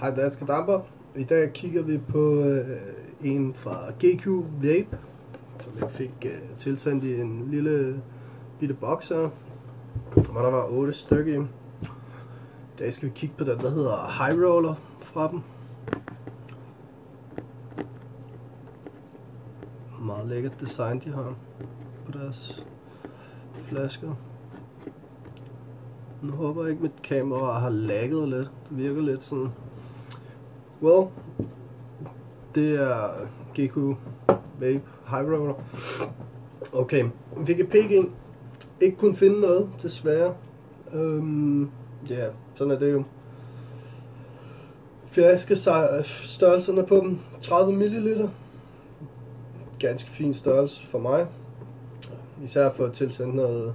Hej danske damper. I dag kigger vi på en fra GQ Vape, som jeg fik tilsendt i en lille bitte boks her, hvor der var 8 stykker i. I dag skal vi kigge på den, der hedder High Roller fra dem. Meget lækkert design de har på deres flasker. Nu håber jeg ikke, mit kamera har lagget lidt. Det virker lidt sådan. Well, det er GQ Vape High Roller. Okay, vi kan pikke ind. Ikke kunne finde noget, desværre. Ja, sådan er det jo. Flaskestørrelserne på dem, 30 ml. Ganske fin størrelse for mig. Især for at tilsende noget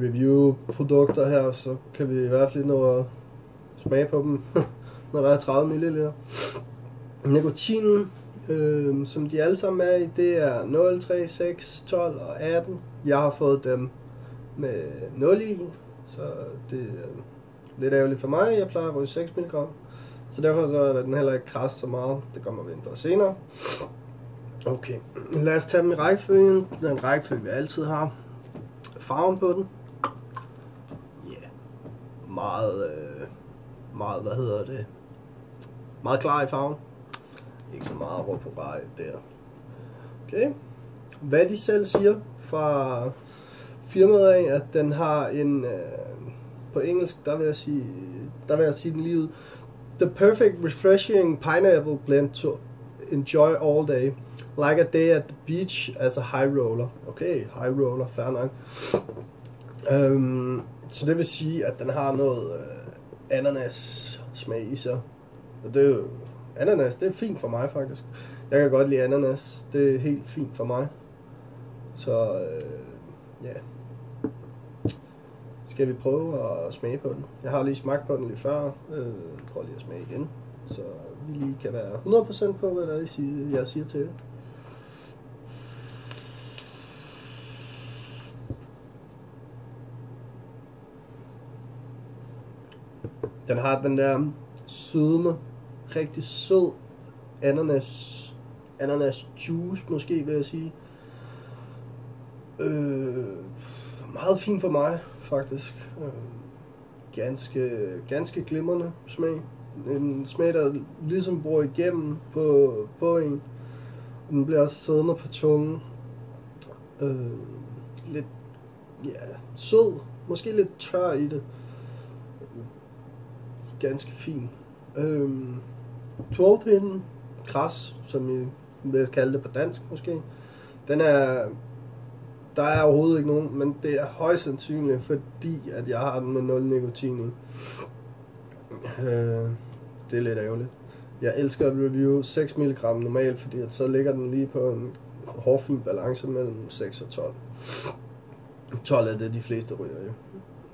review produkter her, så kan vi i hvert fald nå at smage på dem, når der er 30 ml. Nikotinen, som de alle sammen er i, det er 0, 3, 6, 12 og 18. Jeg har fået dem med 0 i, så det er lidt ærgerligt for mig. Jeg plejer at ryge 6 mg, så derfor så er den heller ikke kras så meget. Det kommer vi ind på senere. Okay, lad os tage dem i rækkefølgen. Den rækkefølge vi altid har. Farven på den. Yeah. Meget, hvad hedder det? Meget klar i farven. Ikke så meget råb på bare der. Okay. Hvad de selv siger fra firmaet af, at den har en, på engelsk, der vil jeg sige den lige ud. The perfect refreshing pineapple blend to enjoy all day. Like a day at the beach as a high roller. Okay, high roller, fair nok. Så det vil sige, at den har noget ananas smag i sig. Og det er jo, ananas, det er fint for mig faktisk. Jeg kan godt lide ananas, det er helt fint for mig. Så ja. Skal vi prøve at smage på den? Jeg har lige smagt på den lige før. Jeg prøver lige at smage igen. Så vi lige kan være 100% på, hvad der er, jeg siger til det. Den har den der sødme, rigtig sød ananas juice måske, vil jeg sige. Meget fin for mig faktisk. Ganske glimrende smag. En smag, der ligesom bruger igennem på en. Den bliver også siddende på tungen. Lidt sød, måske lidt tør i det. Ganske fin. 12-pinden, kras, som I vil kalde det på dansk måske. Den er, der er overhovedet ikke nogen, men det er højst sandsynligt, fordi at jeg har den med 0 nikotin i. Det er lidt ærgerligt. Jeg elsker at review 6 mg normalt, fordi at så ligger den lige på en hårfin balance mellem 6 og 12. 12 er det de fleste ryger i.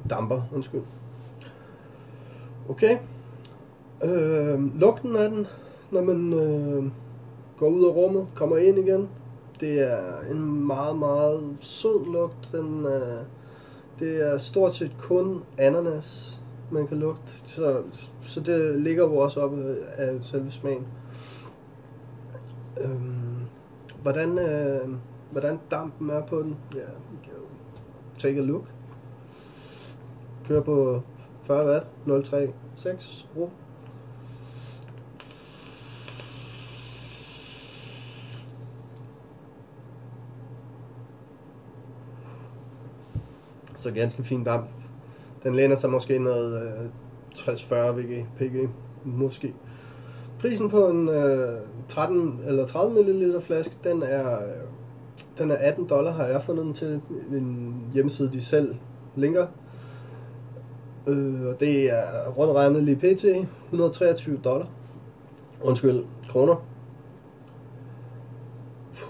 Damper, undskyld. Okay. Lugten af den, når man går ud af rummet, kommer ind igen. Det er en meget sød lugt. Det er stort set kun ananas, man kan lugte. Så det ligger jo også oppe af selve smagen. Hvordan dampen er på den? Ja, vi kan jo take a look. Kører på 40 watt, 0,3,6 ro. Så ganske fin damp. Den læner sig måske noget 60-40 pg, måske. Prisen på en 13 eller 30 ml flaske, den er $18, har jeg fundet den til en hjemmeside, de selv linker. Og det er rundt regnet lige pt. $123. Undskyld, kroner.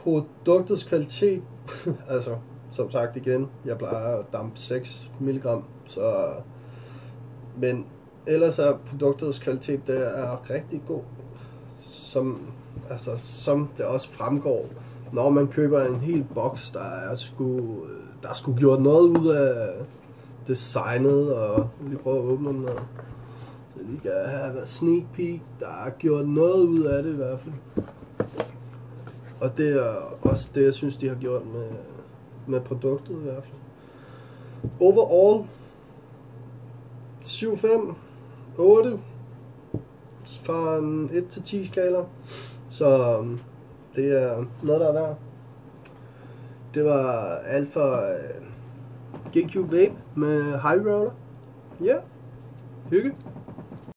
Produktets kvalitet, altså som sagt igen, jeg plejer at dampe 6 mg, så, men ellers er produktets kvalitet, det er rigtig god, som det også fremgår, når man køber en hel boks, der er sgu gjort noget ud af designet, og lige prøve at åbne den, og lige kan have været sneak peek. Der er gjort noget ud af det i hvert fald. Og det er også det, jeg synes, de har gjort med produktet i hvert fald. Overall 7,5, 8 fra en 1 til 10 skala. Så det er noget, der er værd. Det var alt for GQ Vape med High Roller. Ja, hygge.